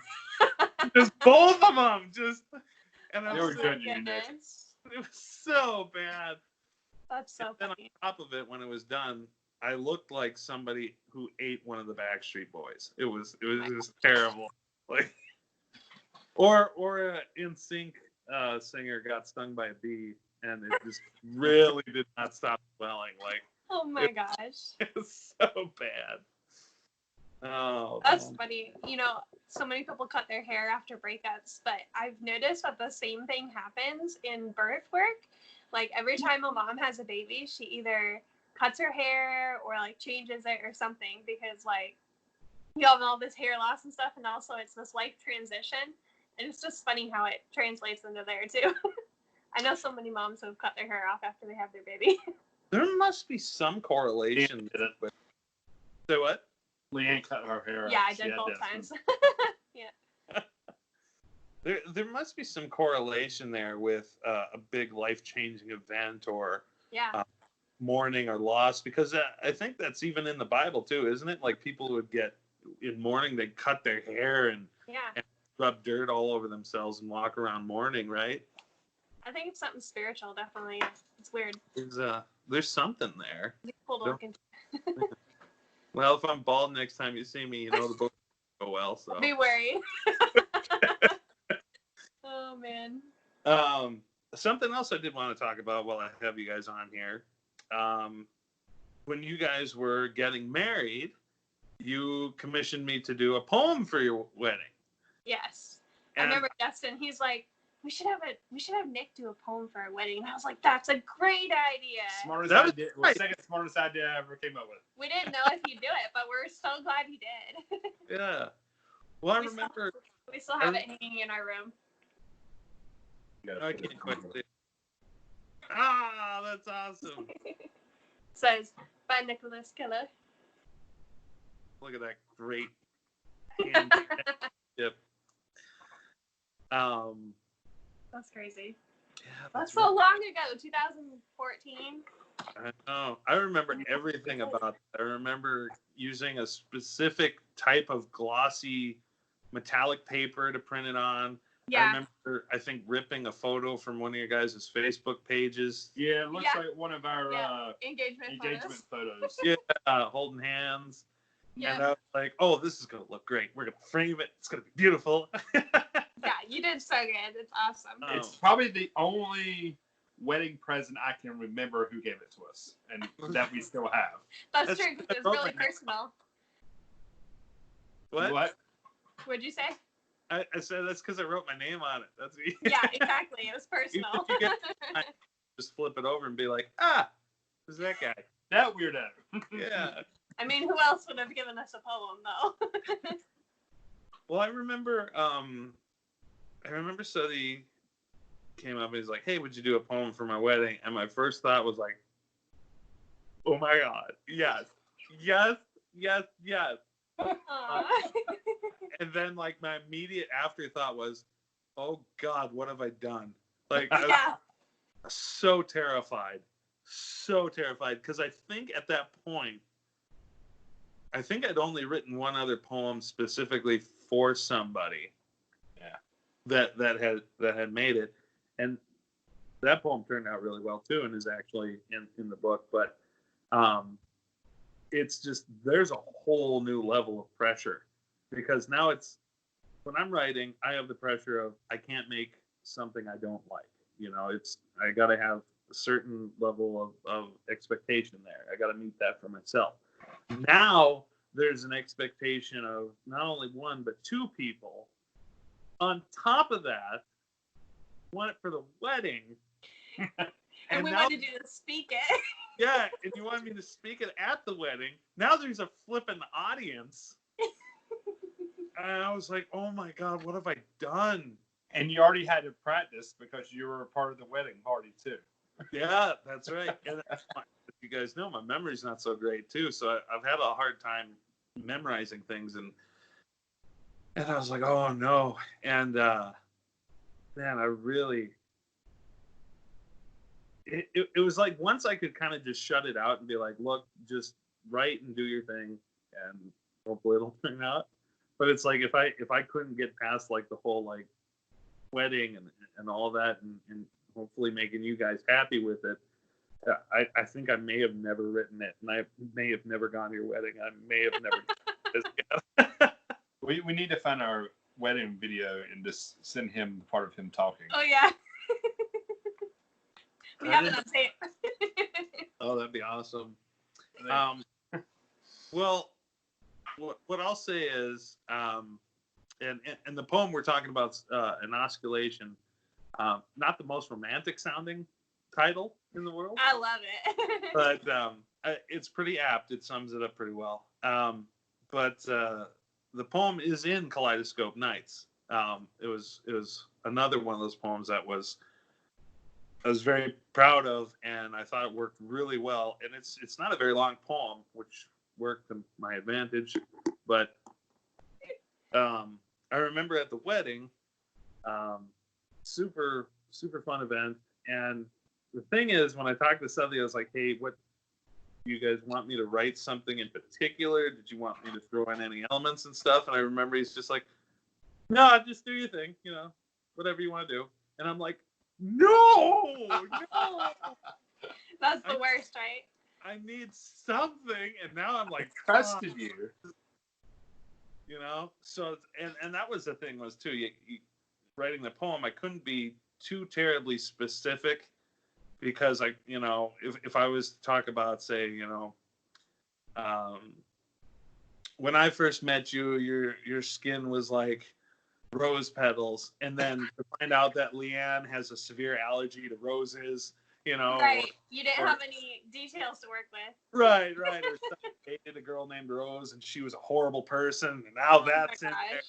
just both of them just. And I'm They were sitting, judging you, Nick. it was so bad. That's so And then on funny. top of it, when it was done, I looked like somebody who ate one of the Backstreet Boys. It was just terrible. Like, or a NSYNC singer got stung by a bee, and it just really did not stop swelling. Like, Oh my gosh. it was so bad. Oh, That's man. funny. You know, so many people cut their hair after breakups, but I've noticed that the same thing happens in birth work. Like every time a mom has a baby, she either cuts her hair or like changes it or something, because like you have all this hair loss and stuff, and also it's this life transition, and it's just funny how it translates into there too. I know so many moms who have cut their hair off after they have their baby. There must be some correlation. Yeah. So what? Leann cut her hair. Yeah, out. I She did had both that times. Yeah. There must be some correlation there with a big life-changing event or Yeah. mourning or loss, because I think that's even in the Bible too, isn't it? Like people would get in mourning, they'd cut their hair and Yeah. rub dirt all over themselves and walk around mourning, right? I think it's something spiritual, definitely. It's weird. There's something there. It's cool to look into. Well, if I'm bald next time you see me, you know the book will go well. So Be worried. Oh man. something else I did want to talk about while I have you guys on here. When you guys were getting married, you commissioned me to do a poem for your wedding. Yes. And I remember Justin, he's like, we should have Nick do a poem for our wedding. And I was like, that's a great idea. Smartest That was idea. right. Well, second smartest idea I ever came up with. We didn't know if he'd do it, but we're so glad he did. Yeah. Well, I We remember. We still have it hanging in our room. I can't quite see it. Ah, that's awesome. Says, by Nicholas Killer. Look at that great hand. Yep. That's crazy. Yeah, That's so long ago, 2014. I know. I remember everything about it. I remember using a specific type of glossy metallic paper to print it on. I Yeah. remember, I think, ripping a photo from one of your guys' Facebook pages. Yeah, it looks Yeah. like one of our Engagement photos. photos. Yeah, holding hands. Yeah. And I was like, oh, this is going to look great. We're going to frame it. It's going to be beautiful. Yeah, you did so good. It's awesome. Oh. It's probably the only wedding present I can remember who gave it to us, and that we still have. That's That's- true, because that's it's really right now. personal. What? What'd you say? I said that's because I wrote my name on it. That's Yeah, exactly. It was personal. If you just flip it over and be like, who's that guy? That weirdo. Yeah. I mean, who else would have given us a poem, though? Well, I remember Southy came up and he's like, "Hey, would you do a poem for my wedding?" And my first thought was like, "Oh my God, yes, yes, yes, yes." And then like my immediate afterthought was, "Oh God, what have I done?" Like, I was so terrified because I think at that point, I think I'd only written one other poem specifically for somebody. Yeah. That had made it, and that poem turned out really well too, and is actually in the book. But it's just there's a whole new level of pressure because now it's when I'm writing, I have the pressure of I can't make something I don't like. You know, I got to have a certain level of expectation there. I got to meet that for myself. Now there's an expectation of not only one but two people. On top of that, want it for the wedding. And we wanted you to speak it. Yeah, and you wanted me to speak it at the wedding. Now there's a flipping audience. And I was like, oh my God, what have I done? And you already had to practice because you were a part of the wedding party too. Yeah, that's right. And you guys know my memory's not so great too, so I've had a hard time memorizing things, and I was like, oh no. And man, I really it was like once I could kind of just shut it out and be like, look, just write and do your thing, and hopefully it'll turn out. But it's like if I couldn't get past like the whole like wedding and all that, and hopefully making you guys happy with it, I think I may have never written it, and I may have never gone to your wedding. I may have never. We need to find our wedding video and just send him part of him talking. Oh yeah. We have it on tape. Oh, that'd be awesome. Well, what I'll say is, and the poem we're talking about, an osculation, not the most romantic sounding title in the world. I love it. But it's pretty apt. It sums it up pretty well. But the poem is in Kaleidoscope Nights. It was another one of those poems that I was very proud of, and I thought it worked really well. And it's not a very long poem, which worked to my advantage. But I remember at the wedding, super fun event. And the thing is, when I talked to Southy, I was like, "Hey, what do you guys want me to write something in particular? Did you want me to throw in any elements and stuff?" And I remember he's just like, "No, just do your thing, whatever you want to do." And I'm like, No. That's the worst, right? I need something, and now I'm like trusted you. So and that was the thing was too. You writing the poem, I couldn't be too terribly specific because if I was to talk about, say, when I first met you, your skin was like rose petals, and then to find out that Leann has a severe allergy to roses, right? You didn't have any details to work with. Right. Or dated a girl named Rose, and she was a horrible person, and now that's in there.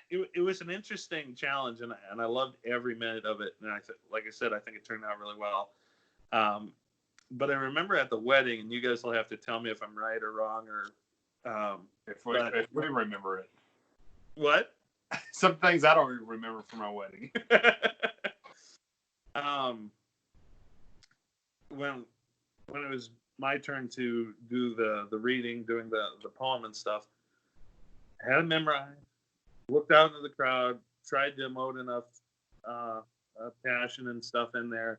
It was an interesting challenge, and I loved every minute of it. And like I said, I think it turned out really well. But I remember at the wedding, and you guys will have to tell me if I'm right or wrong, or if we remember it. What? Some things I don't remember from my wedding. When it was my turn to do the reading, doing the poem and stuff, I had it memorized, looked out into the crowd, tried to emote enough passion and stuff in there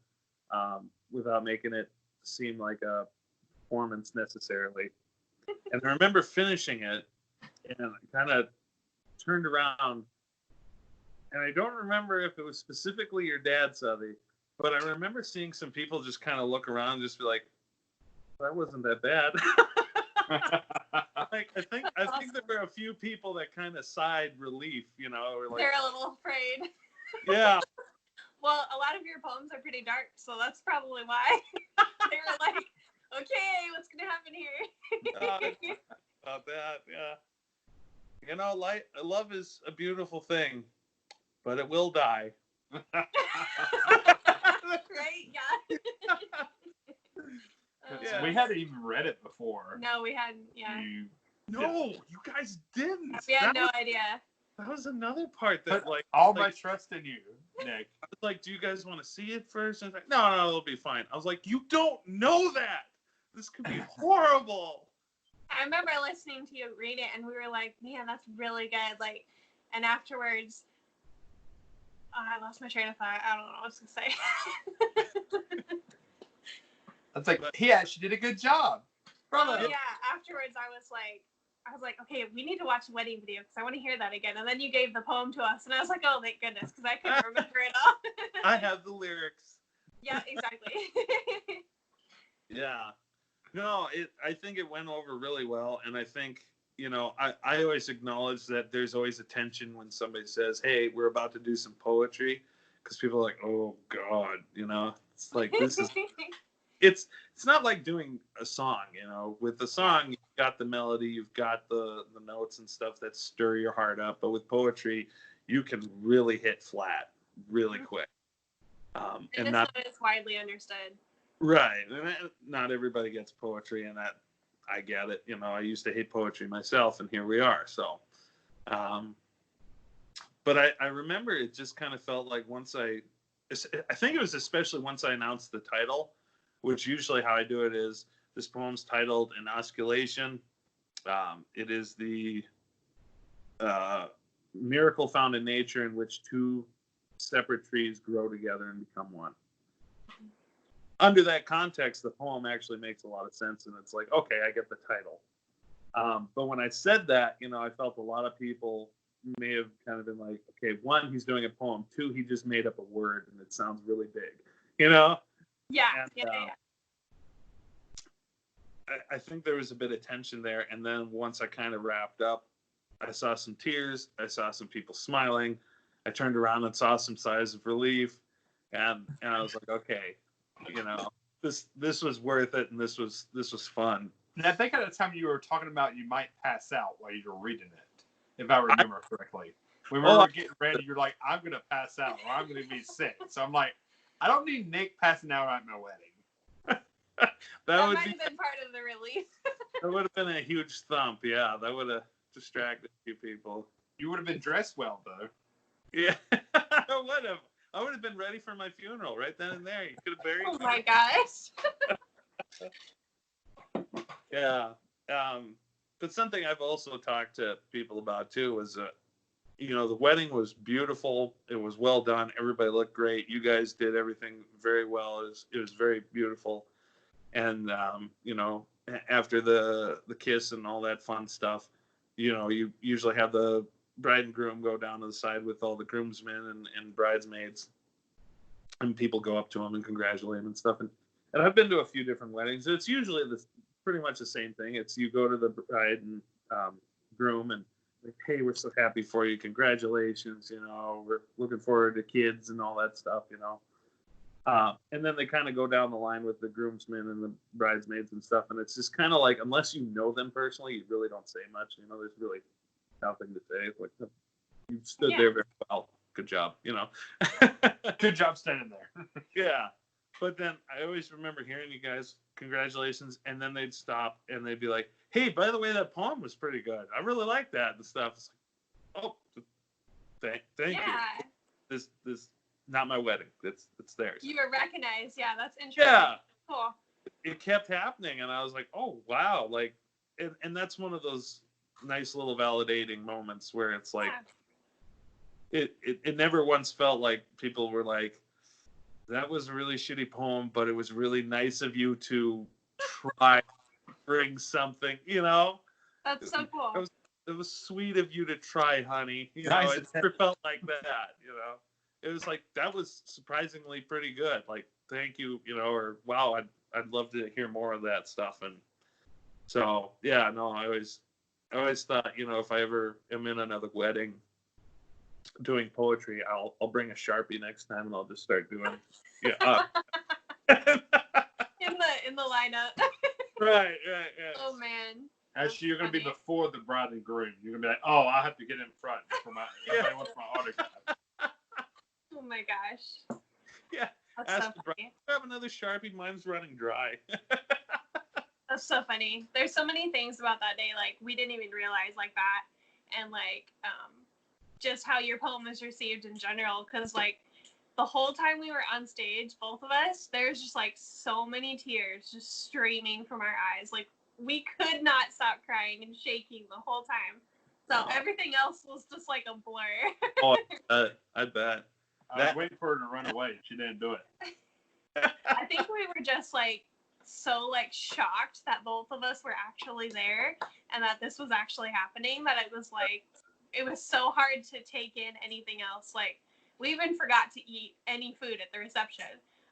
without making it seem like a performance necessarily. And I remember finishing it, and I kind of turned around, and I don't remember if it was specifically your dad, Southy, but I remember seeing some people just kind of look around and just be like, that wasn't that bad. Like I think there were a few people that kind of sighed relief, you know, or like They're a little afraid. yeah. Well, a lot of your poems are pretty dark, so that's probably why. They were like, okay, what's gonna happen here? About that, yeah. You know, love is a beautiful thing, but it will die. Right? Yeah. Yeah. We hadn't even read it before. No, we hadn't. Yeah. No, you guys didn't. We had That no was, idea. that was another part that Put like all like, my trust in you, Nick. I was like, do you guys want to see it first? And like, no, it'll be fine. I was like, you don't know that. This could be horrible. I remember listening to you read it, and we were like, man, that's really good. Like, and afterwards, I lost my train of thought. I don't know what I was gonna say. It's like he actually did a good job. Brother. Yeah. Afterwards, I was like, okay, we need to watch the wedding video because I want to hear that again. And then you gave the poem to us, and I was like, oh, thank goodness, because I couldn't remember it all. I have the lyrics. Yeah, exactly. Yeah. No, I think it went over really well, and I think, you know, I always acknowledge that there's always a tension when somebody says, hey, we're about to do some poetry, because people are like, oh God, you know, it's like this is it's not like doing a song, you know. With the song, you've got the melody, you've got the notes and stuff that stir your heart up, but with poetry, you can really hit flat really quick. And it's not as widely understood. Right. Not everybody gets poetry, and that I get it. You know, I used to hate poetry myself, and here we are. So, but I remember it just kind of felt like once I think it was especially once I announced the title, which usually how I do it is this poem's titled An Osculation. It is the miracle found in nature in which two separate trees grow together and become one. Under that context, the poem actually makes a lot of sense, and it's like, okay, I get the title. But when I said that, you know, I felt a lot of people may have kind of been like, okay, one, he's doing a poem. Two, he just made up a word, and it sounds really big, you know? Yeah, And, yeah. I think there was a bit of tension there, and then once I kind of wrapped up, I saw some tears. I saw some people smiling. I turned around and saw some sighs of relief, and I was like, okay, you know, this was worth it, and this was fun. And I think at the time you were talking about you might pass out while you were reading it, if I remember correctly. When we were getting ready, you're like, I'm gonna pass out or I'm gonna be sick. So I'm like, I don't need Nick passing out at my wedding. that might have been part of the relief. That would have been a huge thump. Yeah, that would have distracted a few people. You would have been dressed well though. Yeah, I would have. I would have been ready for my funeral right then and there. You could have buried me. Oh my gosh. Yeah. But something I've also talked to people about too was, you know, the wedding was beautiful. It was well done. Everybody looked great. You guys did everything very well. It was very beautiful. And, you know, after the kiss and all that fun stuff, you know, you usually have the bride and groom go down to the side with all the groomsmen and bridesmaids, and people go up to them and congratulate them and stuff. And I've been to a few different weddings. It's usually pretty much the same thing. It's you go to the bride and groom and like, hey, we're so happy for you. Congratulations. You know, we're looking forward to kids and all that stuff, you know. And then they kind of go down the line with the groomsmen and the bridesmaids and stuff. And it's just kind of like, unless you know them personally, you really don't say much. You know, there's really nothing to say. It's like, you stood there very well. Good job, you know. Good job standing there. Yeah. But then I always remember hearing you guys, congratulations. And then they'd stop and they'd be like, hey, by the way, that poem was pretty good. I really like that and stuff. It's like, oh, thank you. This not my wedding. It's theirs. You were recognized. Yeah, that's interesting. Yeah. Cool. It kept happening, and I was like, oh, wow. Like, and that's one of those nice little validating moments where it's like, it never once felt like people were like, that was a really shitty poem, but it was really nice of you to try to bring something, you know? That's so cool. It was sweet of you to try, honey. You Nice. know, it never felt like that, you know? It was like, that was surprisingly pretty good. Like, thank you, you know, or wow, I'd love to hear more of that stuff. And So yeah, no, I always thought, if I ever am in another wedding doing poetry, I'll bring a Sharpie next time and I'll just start doing in the lineup. Right. Oh man. Actually, you're gonna be before the bride and groom. You're gonna be like, oh, I have to get in front for my everybody wants my autograph. Oh my gosh. Yeah. That's Ask so the bride, funny. "Do you have another Sharpie? Mine's running dry." That's so funny. There's so many things about that day, like we didn't even realize like that, and like just how your poem was received in general. Because like the whole time we were on stage, both of us, there's just like so many tears just streaming from our eyes. Like we could not stop crying and shaking the whole time. So everything else was just like a blur. Oh, I bet. I was waiting for her to run away. She didn't do it. I think we were just like so like shocked that both of us were actually there and that this was actually happening, that it was so hard to take in anything else. Like we even forgot to eat any food at the reception.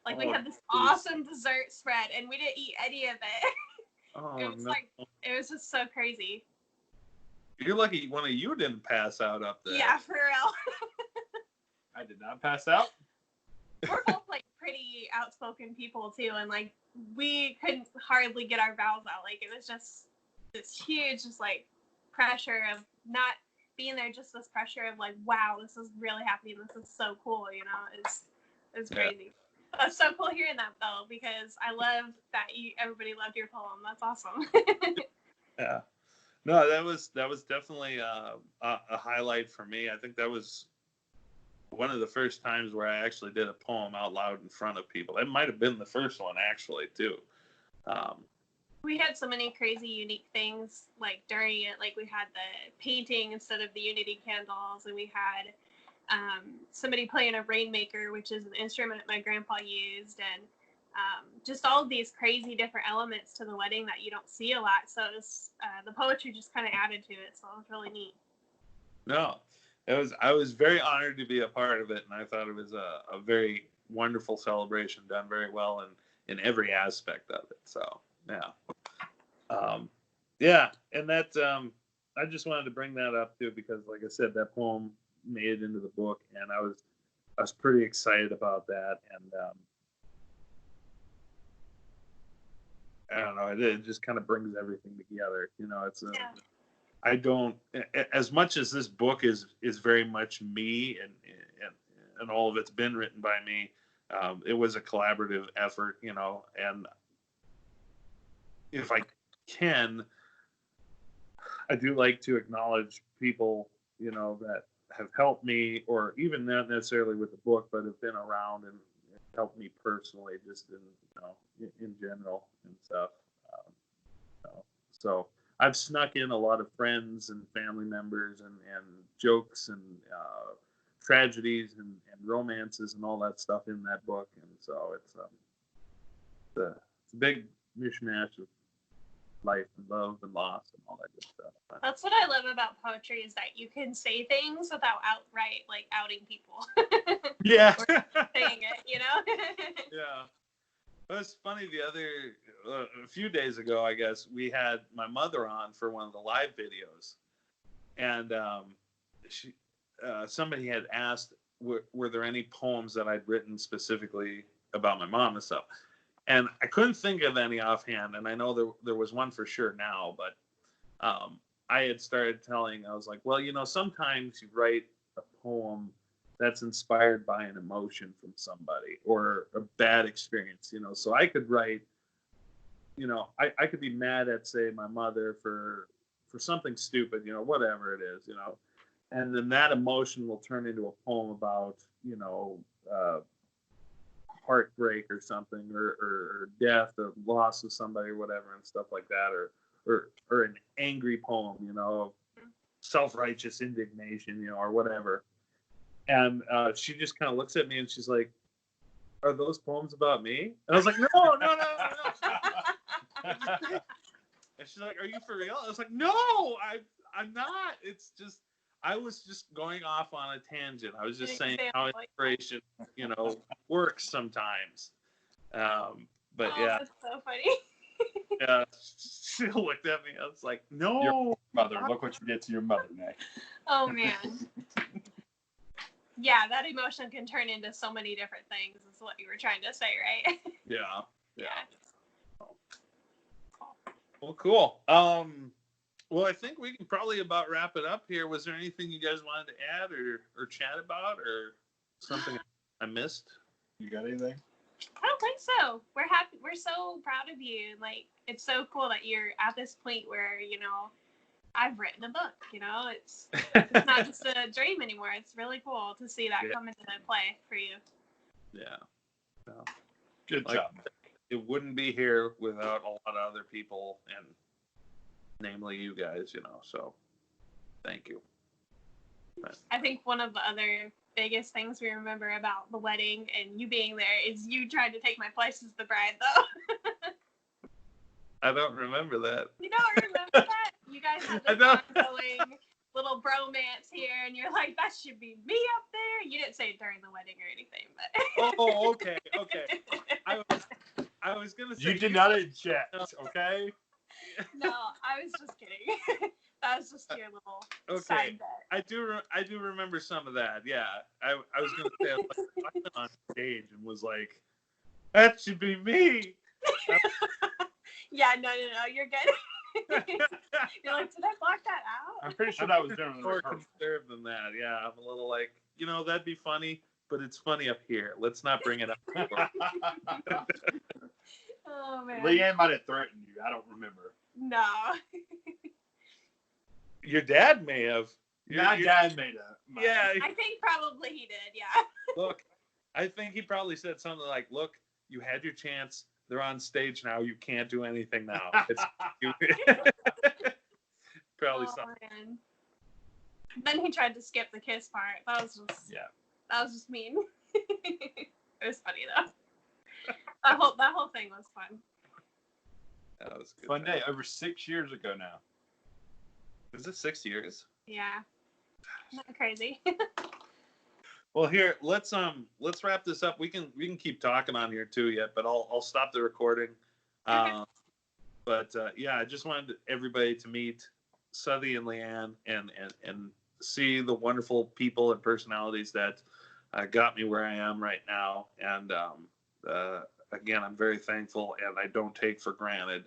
Like we had this awesome dessert spread and we didn't eat any of it. Oh, It was it was just so crazy. You're lucky one of you didn't pass out up there. Yeah, for real. I did not pass out. We're both like pretty outspoken people too, and like we couldn't hardly get our vowels out. Like it was just this huge, just like pressure of not being there. Just this pressure of like, wow, this is really happening. This is so cool. It's crazy. Yeah. That's so cool hearing that though, because I love that everybody loved your poem. That's awesome. Yeah. No, that was definitely a highlight for me. I think that was one of the first times where I actually did a poem out loud in front of people. It might have been the first one actually too. We had so many crazy, unique things like during it. Like we had the painting instead of the Unity candles, and we had somebody playing a rainmaker, which is an instrument my grandpa used, and just all of these crazy different elements to the wedding that you don't see a lot. So it was, the poetry just kind of added to it. So it was really neat. No, I was very honored to be a part of it, and I thought it was a very wonderful celebration, done very well in every aspect of it. So yeah, and that I just wanted to bring that up too, because like I said, that poem made it into the book, and I was pretty excited about that, and I don't know, it just kind of brings everything together. It's I don't, as much as this book is very much me, and all of it's been written by me. It was a collaborative effort, and if I can, I do like to acknowledge people, that have helped me, or even not necessarily with the book, but have been around and helped me personally, just in general and stuff. So I've snuck in a lot of friends and family members and jokes and tragedies and romances and all that stuff in that book, and so it's a big mishmash of life and love and loss and all that good stuff. That's what I love about poetry, is that you can say things without outright like outing people. Yeah. Or saying it, Yeah. It was funny a few days ago, I guess, we had my mother on for one of the live videos, and somebody had asked, were there any poems that I'd written specifically about my mom and stuff, and I couldn't think of any offhand, and I know there was one for sure now, but I had started I was like, well, sometimes you write a poem that's inspired by an emotion from somebody or a bad experience, so I could write, I could be mad at, say, my mother for something stupid, whatever it is, and then that emotion will turn into a poem about, heartbreak or something, or death, or loss of somebody or whatever, and stuff like that, or an angry poem, of self-righteous indignation, or whatever. And she just kind of looks at me and she's like, "Are those poems about me?" And I was like, "No. And she's like, "Are you for real?" I was like, "No, I'm not. It's just I was just going off on a tangent. I was just saying how inspiration, works sometimes." But yeah, that's so funny. yeah, she looked at me. I was like, no. Your mother. Look what you did to your mother, Nick. Oh man. Yeah, that emotion can turn into so many different things. Is what you were trying to say, right? Yeah. Yeah. Well, cool. Well, I think we can probably about wrap it up here. Was there anything you guys wanted to add or chat about or something I missed? You got anything? I don't think so. We're happy. We're so proud of you. Like, it's so cool that you're at this point where, you know, I've written a book, you know, it's not just a dream anymore. It's really cool to see that come into play for you. Yeah. No. Good job. It wouldn't be here without a lot of other people, and namely you guys, you know, so thank you. But I think one of the other biggest things we remember about the wedding and you being there is you tried to take my place as the bride, though. I don't remember that. You don't remember that? You guys had this ongoing little bromance here, and you're like, that should be me up there. You didn't say it during the wedding or anything, but. Oh, okay. I was gonna say you did not inject, okay? No, I was just kidding. That was just your little side bet. I do remember some of that. Yeah, I was gonna say I went on stage and was like, that should be me. Yeah, no, you're good. You're like, did I block that out? I'm pretty sure that was during the more rehearsal. conservative than that. Yeah, I'm a little like, you know, that'd be funny, but it's funny up here. Let's not bring it up. Oh man. Leann might have threatened you. I don't remember. No. Your dad may have. My dad made a. Yeah. I think probably he did. Yeah. Look, I think he probably said something like, "Look, you had your chance. They're on stage now. You can't do anything now." It's probably something. Man. Then he tried to skip the kiss part. That was just mean. It was funny though. That whole thing was fun. That was a good. Fun day. Over 6 years ago now. Is it 6 years? Yeah. Not crazy. Well, here let's wrap this up. We can keep talking on here too yet, but I'll stop the recording. Okay. Yeah, I just wanted everybody to meet Southy and Leann and see the wonderful people and personalities that got me where I am right now. And again, I'm very thankful, and I don't take for granted.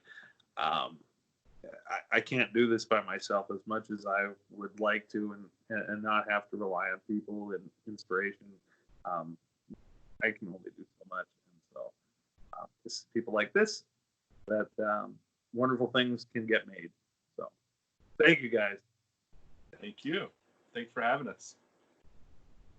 I can't do this by myself as much as I would like to, and not have to rely on people and inspiration. I can only do so much, and so it's people like this that wonderful things can get made. So, thank you guys. Thank you. Thanks for having us.